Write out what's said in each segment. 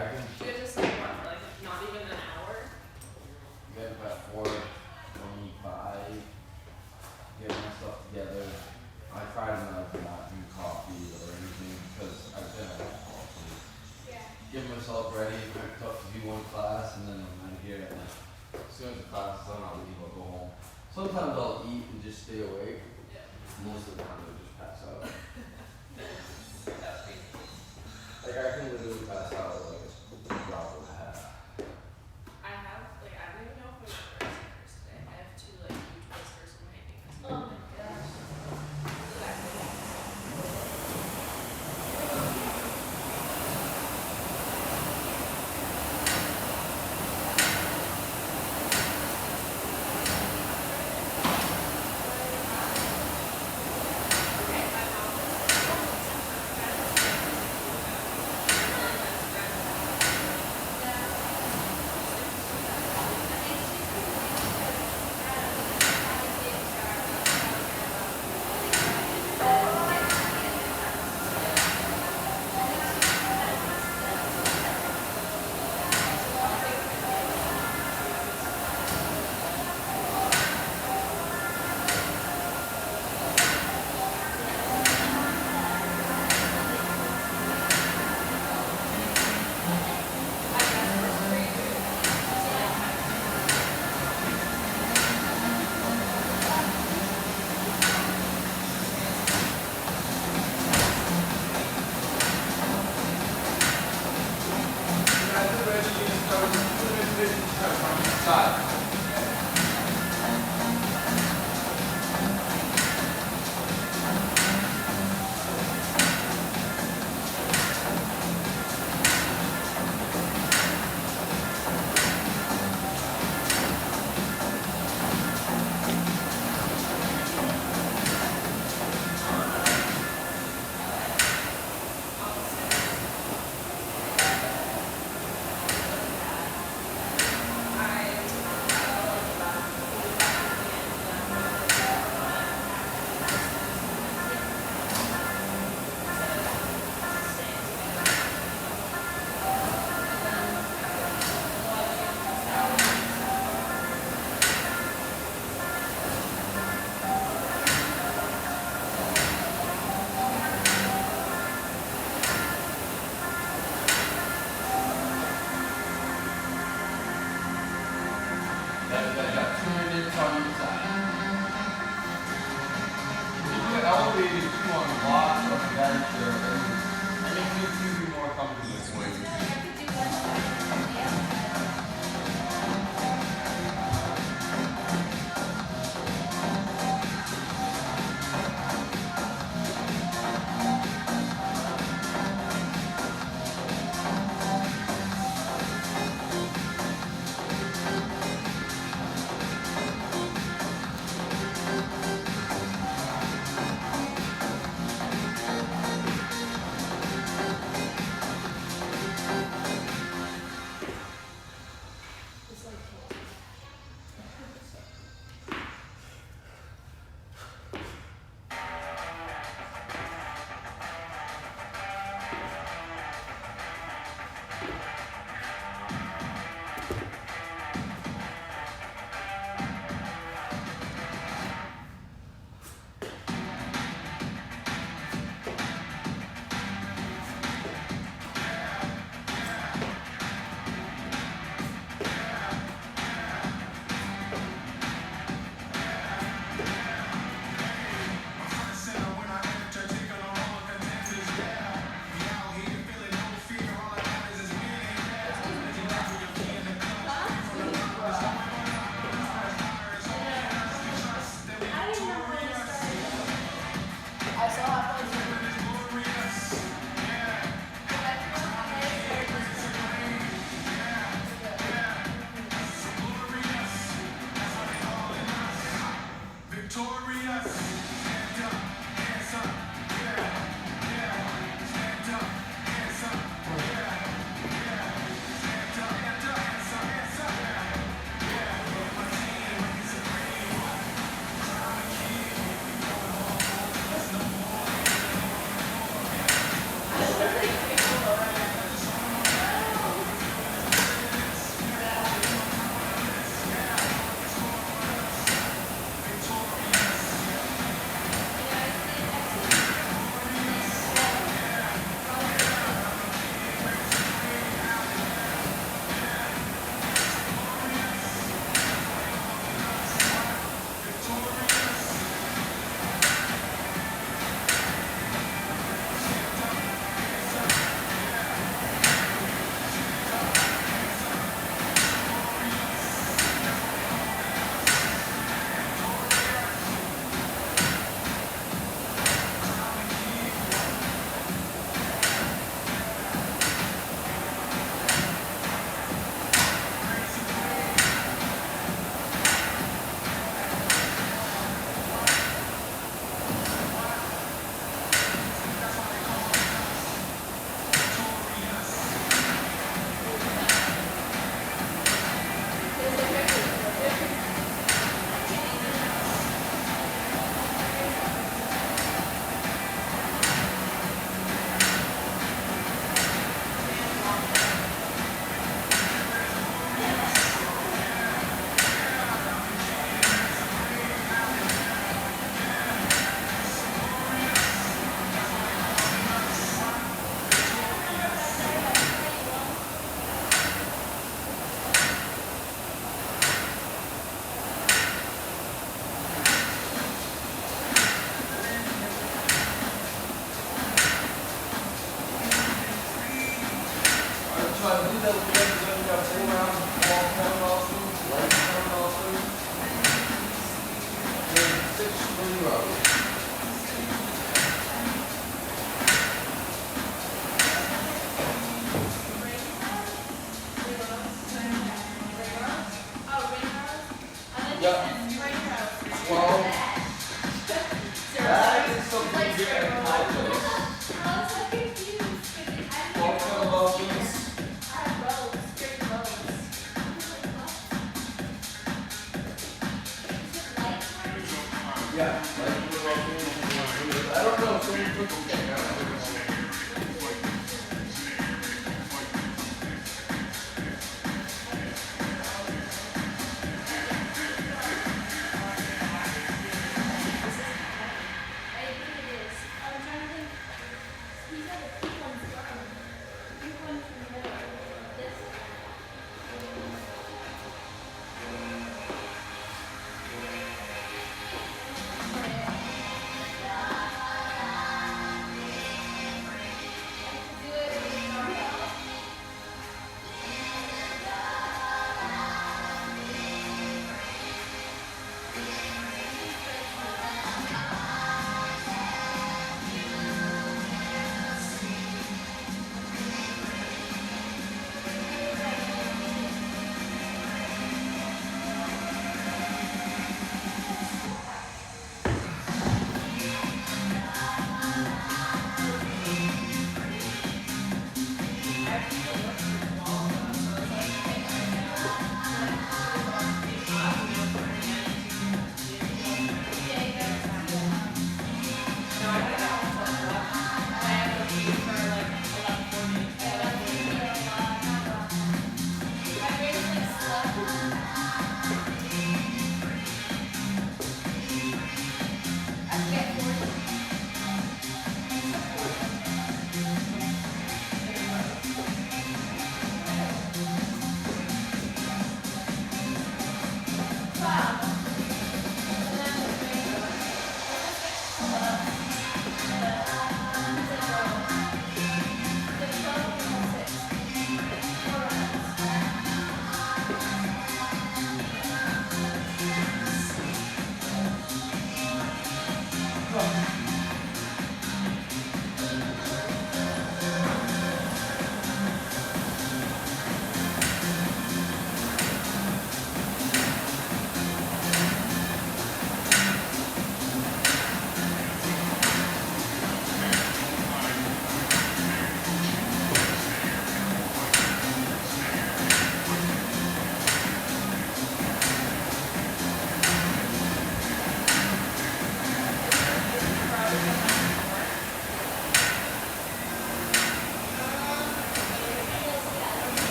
I can You guys just like what for like not even an hour? get up at 4:25, get myself together. I try to not drink coffee or anything because I've been at coffee. Yeah. Get myself ready, picked up to do one class, and then I'm out of here. And then as soon as the class is done, I'll leave. I'll go home. Sometimes I'll eat and just stay awake. Yeah. Most of the time, I'll just pass out. That's crazy. Like I can literally pass out with like a drop of a hat. I have like I don't even know if I'm gonna whiskers today. I have two like huge whiskers in my hand. Oh my gosh. that we got 10 rounds of fall town Austin, light town Austin, and 6 spring roads. Yeah. 12. That is something different in my place. 12 town Austin's. Yeah, like, I don't know, someone took them down. I don't know.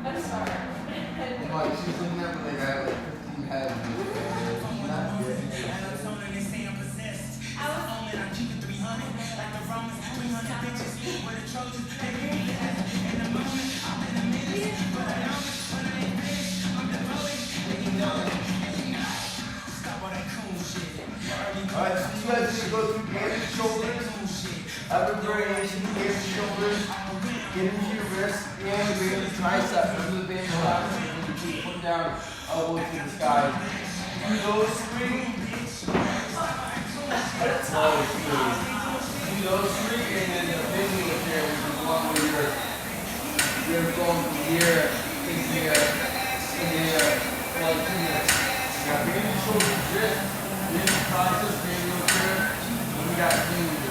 I'm sorry. Like, she's looking at me like I have like 15 heads. She's not getting it. Alright, so you guys need to go through hands and shoulders. Have a variation, hands and shoulders. Get into your wrist and bring the tricep under the band flaps. And you keep putting down elbows to the sky. Do those three. That's slow, too. Do those three, and then the big one here, which is the one where you're going from here into here, for like 2 minutes. Now, bring your shoulders, wrist, bring the triceps, bring your here, and we got fingers.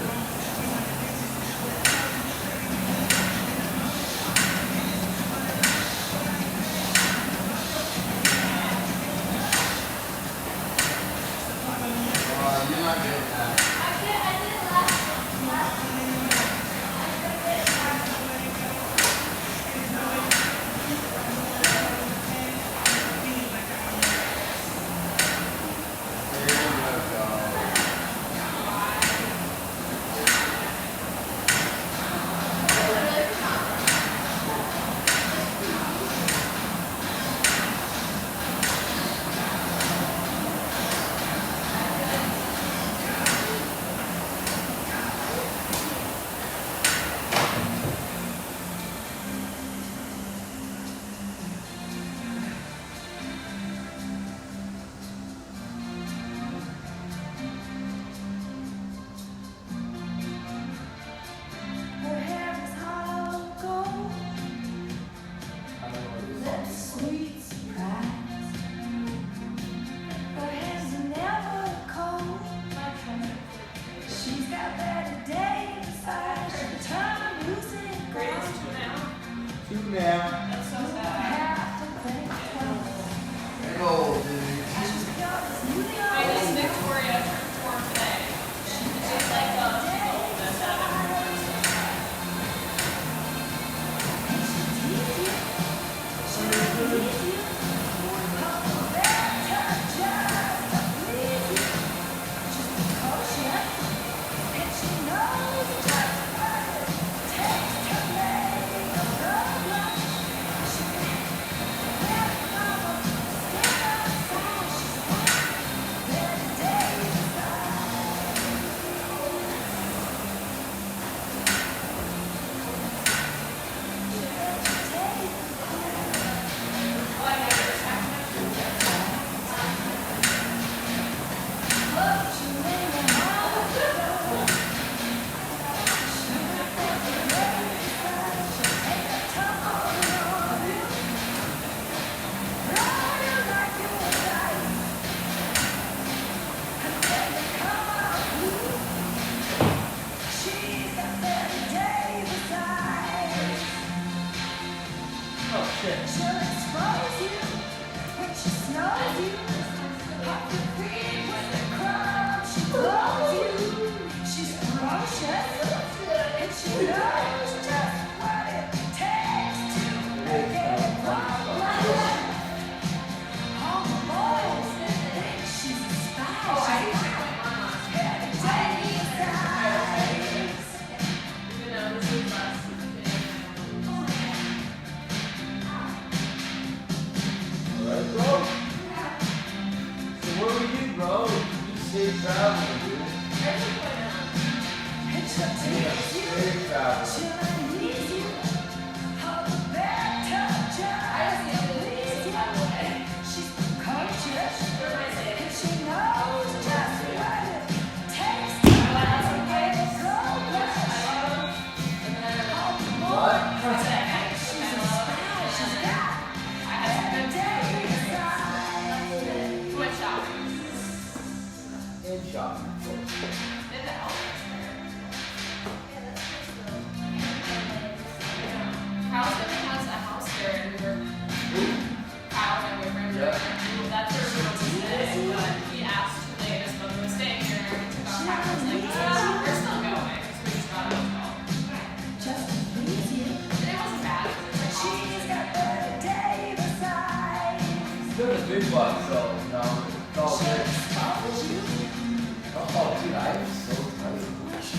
You're not getting that. That's so sad. Go, dude. My niece Victoria turned 4 today. It's just like the oldest out of everyone.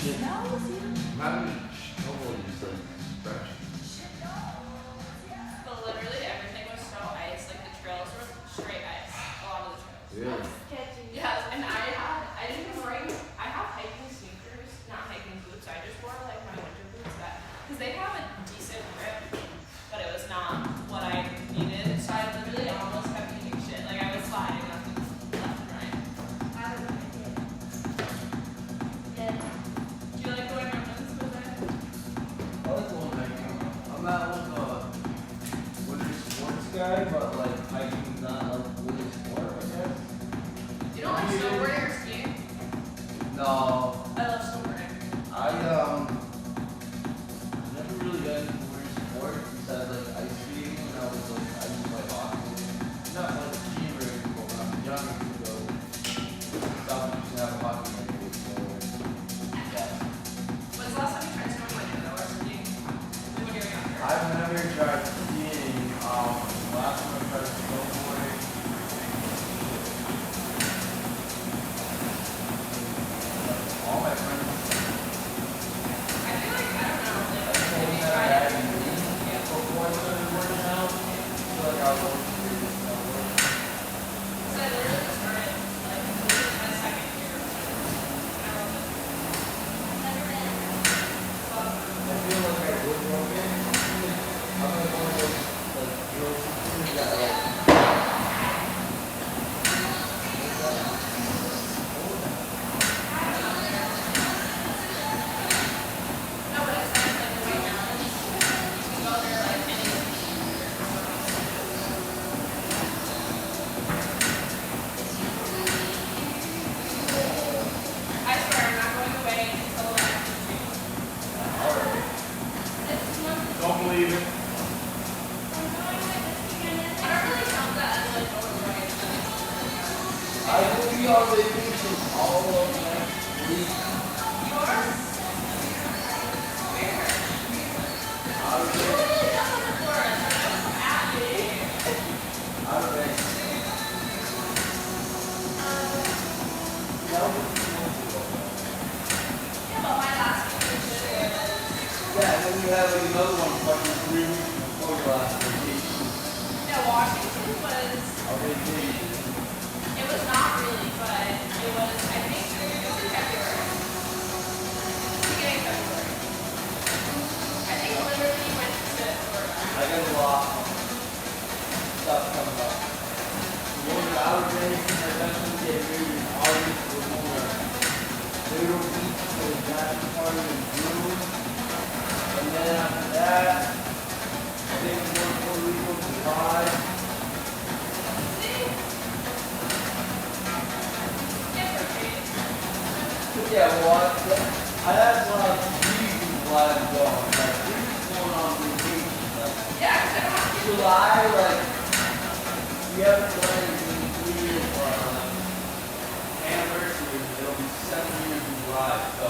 shit. No, it was you. I'm having trouble just like stretching. But literally everything was so ice. Like the trails were straight ice. A lot of the trails. Really? Yes, and I didn't even bring, I have hiking sneakers, not hiking boots. I just wore like my winter boots because they have a decent grip, but it was not what I needed. So I literally almost kept eating shit. Like I was sliding left and right. Do you like going around this with it? I like the one hiking. I'm not like a winter sports guy, but like hiking's not like really sport, I guess. You don't like snowboarding or skiing? No, I love snowboarding. I never really got into winter sports besides like ice skating when I was like I used to play hockey. Not like skiing or anything, but when I was young, I used to go south used to have a hockey rink, so yeah. When's the last time you tried snowboarding though, or skiing? Like when you were younger? I've never tried skiing. Last time I tried snowboarding. All my friends I feel like, I don't know, like, told if me you that I tried had it, to leave yeah. before I started working out. I feel like I was always curious snowboarding. So I literally just started, like, this is my second year. And I love it. I feel like I would work in. I'm like one of those like girls that like. No, but it's like the White Mountains. You can go there, like, any I swear, I'm not going away until after June. Alright. This month, Don't believe it. I don't really count that as, like, going away. I will be on vacation all of next week. Yours? Out of You Vegas. literally just went to Florida, so that was from Abby. Out of Vegas. Yeah, but my last vacation was Yeah, and then you have like another one fucking 3 weeks before your last vacation. yeah, Washington was A vacation. it was not really, but it was I think it was in February. Beginning of February. I think literally went to Florida. I got a lot of stuff coming up. Going to outer Vegas, I definitely get married in August. We're going to Little Beach for the Jackson party in June. And then after that, I think we're going to Puerto Rico in July. See? Different. Yeah, well, I had one of the reasons why I'm going. Like, we're just going on vacation. Like, Yeah, because I don't have to July, like, we haven't done anything in 3 years for our anniversary. It'll be 7 years in July, so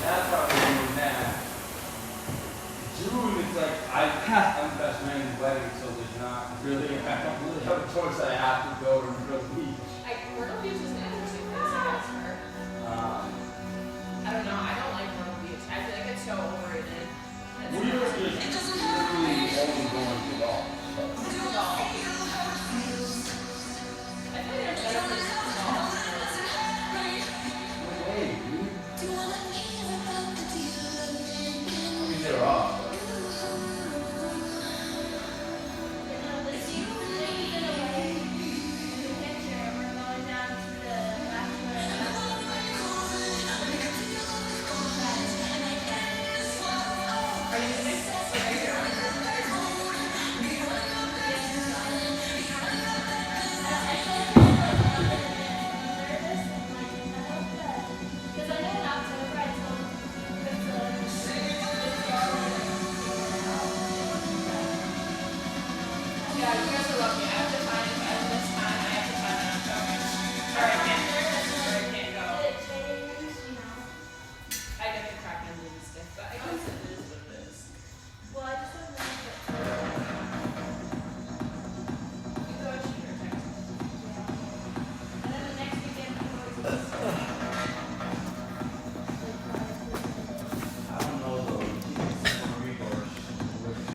that's probably doing that. June, it's like, I'm the best man in the wedding, so there's not really, I don't really have a choice. I have to go to